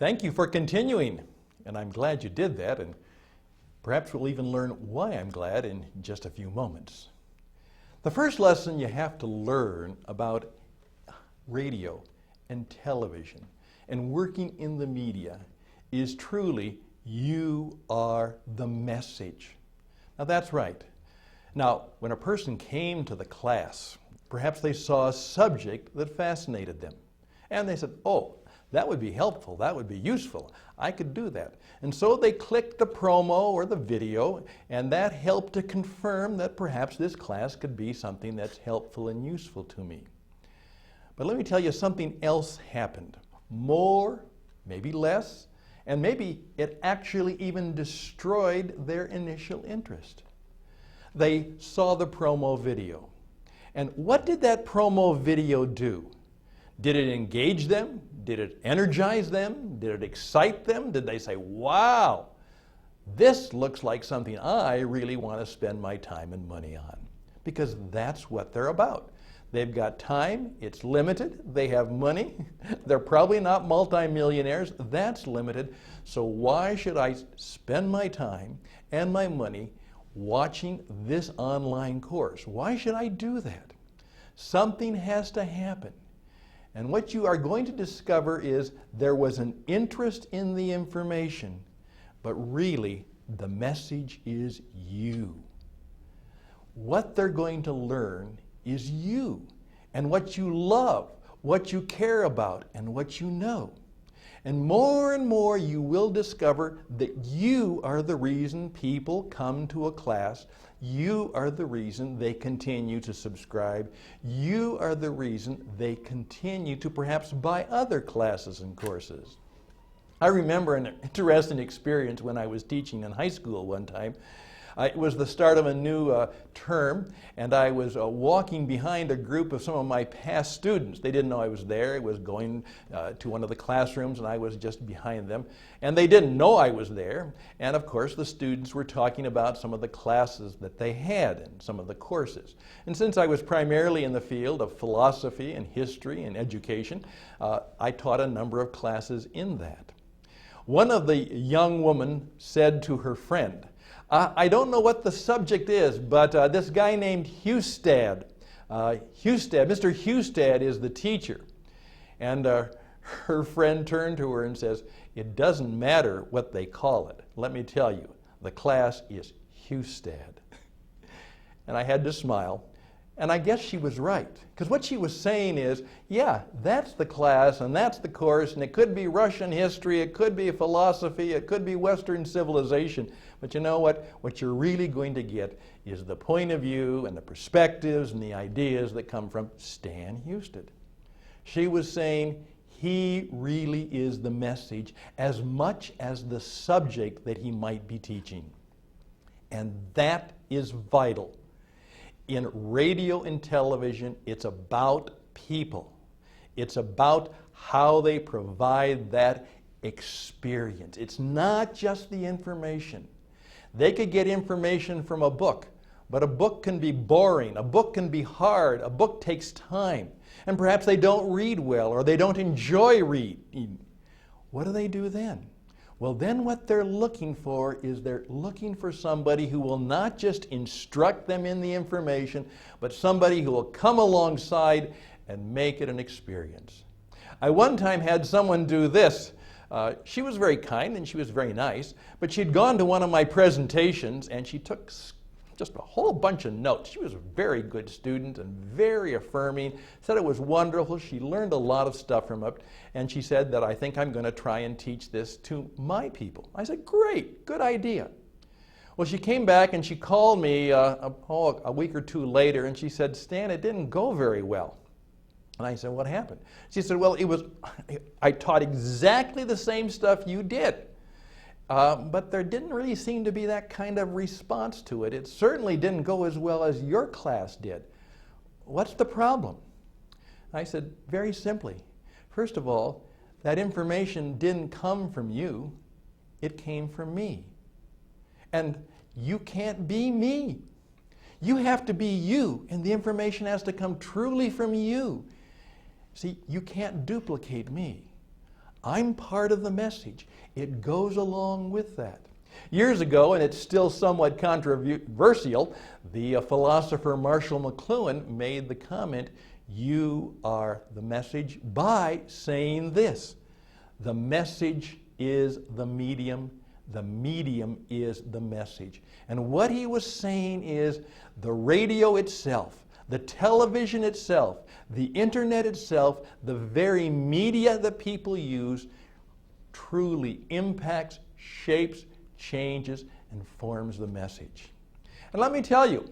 Thank you for continuing, and I'm glad you did that, and perhaps we'll even learn why I'm glad in just a few moments. The first lesson you have to learn about radio and television and working in the media is truly you are the message. Now that's right. Now, when a person came to the class, perhaps they saw a subject that fascinated them, and they said, oh, that would be helpful, that would be useful, I could do that. And so they clicked the promo or the video, and that helped to confirm that perhaps this class could be something that's helpful and useful to me. But let me tell you, something else happened. More, maybe less, and maybe it actually even destroyed their initial interest. They saw the promo video. And what did that promo video do? Did it engage them? Did it energize them? Did it excite them? Did they say, wow, this looks like something I really want to spend my time and money on? Because that's what they're about. They've got time, it's limited, they have money, they're probably not multimillionaires, that's limited, so why should I spend my time and my money watching this online course? Why should I do that? Something has to happen. And what you are going to discover is there was an interest in the information, but really the message is you. What they're going to learn is you and what you love, what you care about, and what you know. And more you will discover that you are the reason people come to a class. You are the reason they continue to subscribe. You are the reason they continue to perhaps buy other classes and courses. I remember an interesting experience when I was teaching in high school one time. It was the start of a new term, and I was walking behind a group of some of my past students. They didn't know I was there. I was going to one of the classrooms, and I was just behind them. And they didn't know I was there. And of course, the students were talking about some of the classes that they had and some of the courses. And since I was primarily in the field of philosophy and history and education, I taught a number of classes in that. One of the young women said to her friend, I don't know what the subject is, but this guy named Hustad, Mr. Hustad is the teacher. And her friend turned to her and says, it doesn't matter what they call it. Let me tell you, the class is Hustad. And I had to smile. And I guess she was right, because what she was saying is, yeah, that's the class and that's the course, and it could be Russian history, it could be philosophy, it could be Western civilization, but you know what? What you're really going to get is the point of view and the perspectives and the ideas that come from Stan Hustad. She was saying he really is the message as much as the subject that he might be teaching. And that is vital. In radio and television, it's about people. It's about how they provide that experience. It's not just the information. They could get information from a book, but a book can be boring, a book can be hard, a book takes time, and perhaps they don't read well or they don't enjoy reading. What do they do then? Well, then what they're looking for is they're looking for somebody who will not just instruct them in the information, but somebody who will come alongside and make it an experience. I one time had someone do this. She was very kind and she was very nice, but she'd gone to one of my presentations and she took just a whole bunch of notes. She was a very good student and very affirming, said it was wonderful. She learned a lot of stuff from it, and she said that I think I'm going to try and teach this to my people. I said, great, good idea. Well, she came back and she called me a week or two later, and she said, Stan, it didn't go very well. And I said, what happened? She said, well, I taught exactly the same stuff you did. But there didn't really seem to be that kind of response to it. It certainly didn't go as well as your class did. What's the problem? I said, very simply. First of all, that information didn't come from you. It came from me. And you can't be me. You have to be you, and the information has to come truly from you. See, you can't duplicate me. I'm part of the message. It goes along with that. Years ago, and it's still somewhat controversial, the philosopher Marshall McLuhan made the comment, "You are the message," by saying this: the message is the medium is the message. And what he was saying is the radio itself, the television itself, the internet itself, the very media that people use truly impacts, shapes, changes, and forms the message. And let me tell you,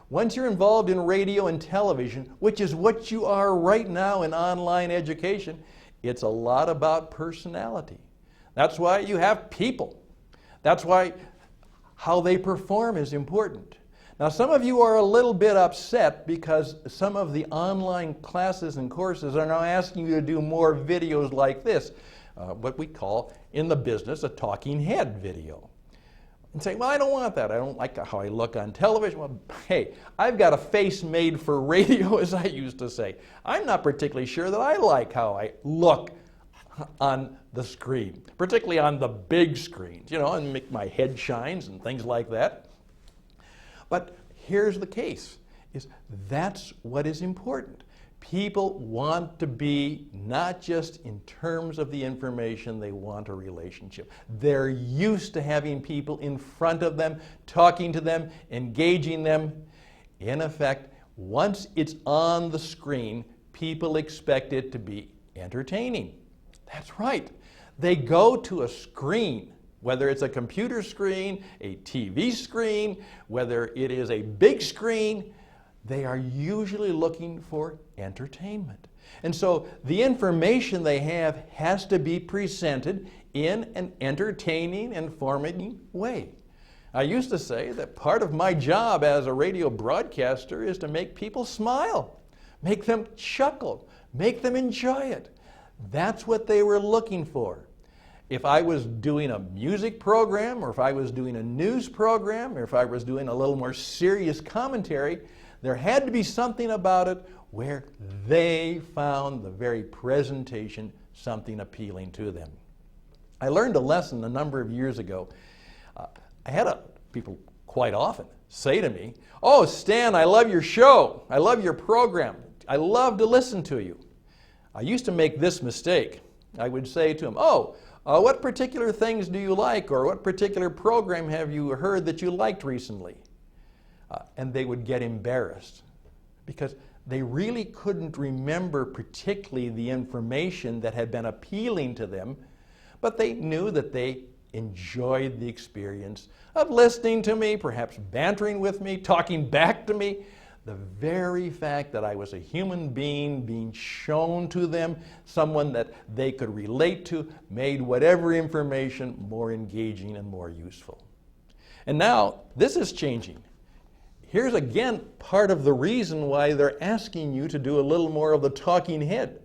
once you're involved in radio and television, which is what you are right now in online education, it's a lot about personality. That's why you have people. That's why how they perform is important. Now, some of you are a little bit upset because some of the online classes and courses are now asking you to do more videos like this, what we call in the business a talking head video. And say, well, I don't want that. I don't like how I look on television. Well, hey, I've got a face made for radio, as I used to say. I'm not particularly sure that I like how I look on the screen, particularly on the big screens, and make my head shines and things like that. But here's the case, is that's what is important. People want to be not just in terms of the information, they want a relationship. They're used to having people in front of them, talking to them, engaging them. In effect, once it's on the screen, people expect it to be entertaining. That's right. They go to a screen, whether it's a computer screen, a TV screen, whether it is a big screen, they are usually looking for entertainment. And so the information they have has to be presented in an entertaining and informative way. I used to say that part of my job as a radio broadcaster is to make people smile, make them chuckle, make them enjoy it. That's what they were looking for. If I was doing a music program, or if I was doing a news program, or if I was doing a little more serious commentary, there had to be something about it where they found the very presentation something appealing to them. I learned a lesson a number of years ago. I had people quite often say to me, "Oh, Stan, I love your show. I love your program. I love to listen to you." I used to make this mistake. I would say to them, what particular things do you like, or what particular program have you heard that you liked recently? And they would get embarrassed because they really couldn't remember particularly the information that had been appealing to them, but they knew that they enjoyed the experience of listening to me, perhaps bantering with me, talking back to me. The very fact that I was a human being being shown to them, someone that they could relate to, made whatever information more engaging and more useful. And now, this is changing. Here's again part of the reason why they're asking you to do a little more of the talking head.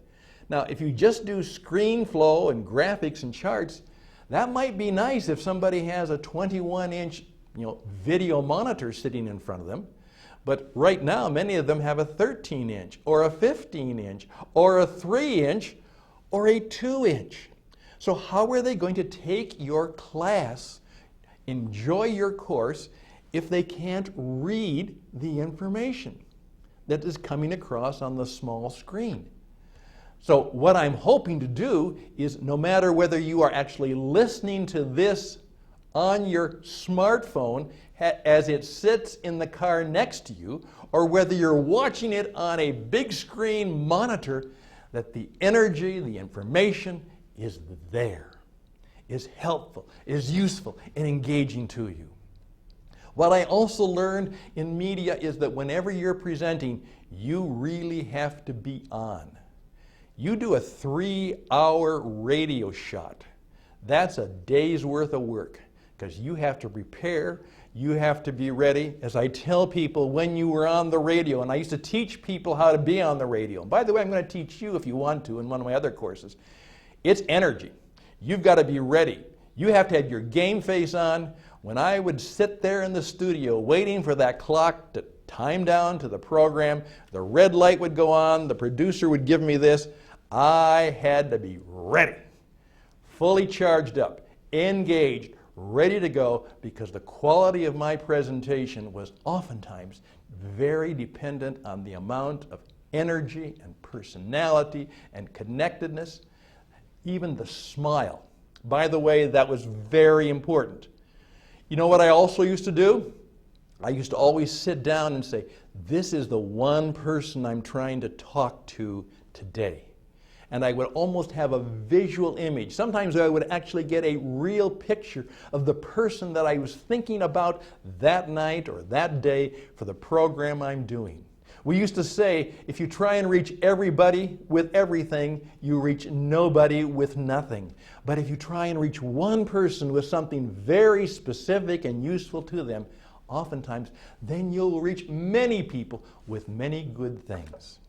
Now, if you just do screen flow and graphics and charts, that might be nice if somebody has a 21-inch video monitor sitting in front of them. But right now, many of them have a 13-inch, or a 15-inch, or a 3-inch, or a 2-inch. So how are they going to take your class, enjoy your course, if they can't read the information that is coming across on the small screen? So what I'm hoping to do is, no matter whether you are actually listening to this on your smartphone as it sits in the car next to you, or whether you're watching it on a big screen monitor, that the energy, the information is there, is helpful, is useful, and engaging to you. What I also learned in media is that whenever you're presenting, you really have to be on. You do a 3-hour radio shot. That's a day's worth of work, because you have to prepare, you have to be ready. As I tell people, when you were on the radio, and I used to teach people how to be on the radio. And by the way, I'm going to teach you, if you want to, in one of my other courses. It's energy. You've got to be ready. You have to have your game face on. When I would sit there in the studio waiting for that clock to time down to the program, the red light would go on, the producer would give me this, I had to be ready. fully charged up, engaged, ready to go, because the quality of my presentation was oftentimes very dependent on the amount of energy and personality and connectedness, even the smile. By the way, that was very important. You know what I also used to do? I used to always sit down and say, this is the one person I'm trying to talk to today. And I would almost have a visual image. Sometimes I would actually get a real picture of the person that I was thinking about that night or that day for the program I'm doing. We used to say, if you try and reach everybody with everything, you reach nobody with nothing. But if you try and reach one person with something very specific and useful to them, oftentimes, then you'll reach many people with many good things.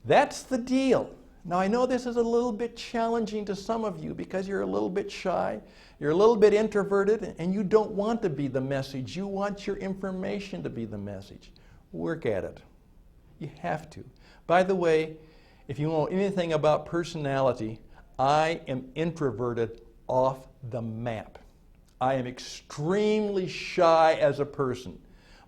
That's the deal. Now, I know this is a little bit challenging to some of you because you're a little bit shy, you're a little bit introverted, and you don't want to be the message. You want your information to be the message. Work at it. You have to. By the way, if you know anything about personality, I am introverted off the map. I am extremely shy as a person,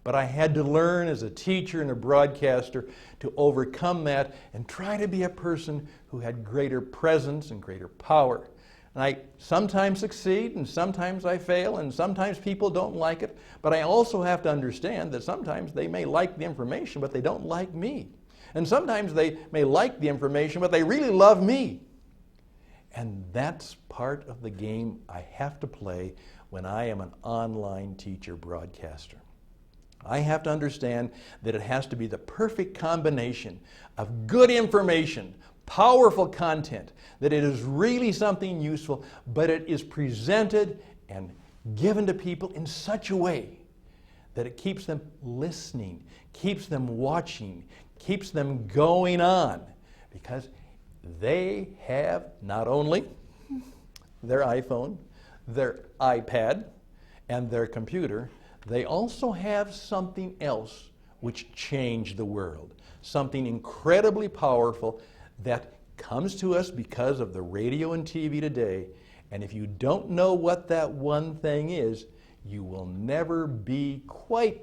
but I had to learn as a teacher and a broadcaster to overcome that and try to be a person who had greater presence and greater power. And I sometimes succeed, and sometimes I fail, and sometimes people don't like it, but I also have to understand that sometimes they may like the information, but they don't like me. And sometimes they may like the information, but they really love me. And that's part of the game I have to play when I am an online teacher broadcaster. I have to understand that it has to be the perfect combination of good information, powerful content, that it is really something useful, but it is presented and given to people in such a way that it keeps them listening, keeps them watching, keeps them going on, because they have not only their iPhone, their iPad, and their computer, they also have something else which changed the world, something incredibly powerful that comes to us because of the radio and TV today. And if you don't know what that one thing is, you will never be quite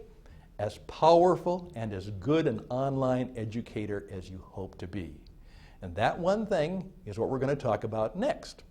as powerful and as good an online educator as you hope to be. And that one thing is what we're going to talk about next.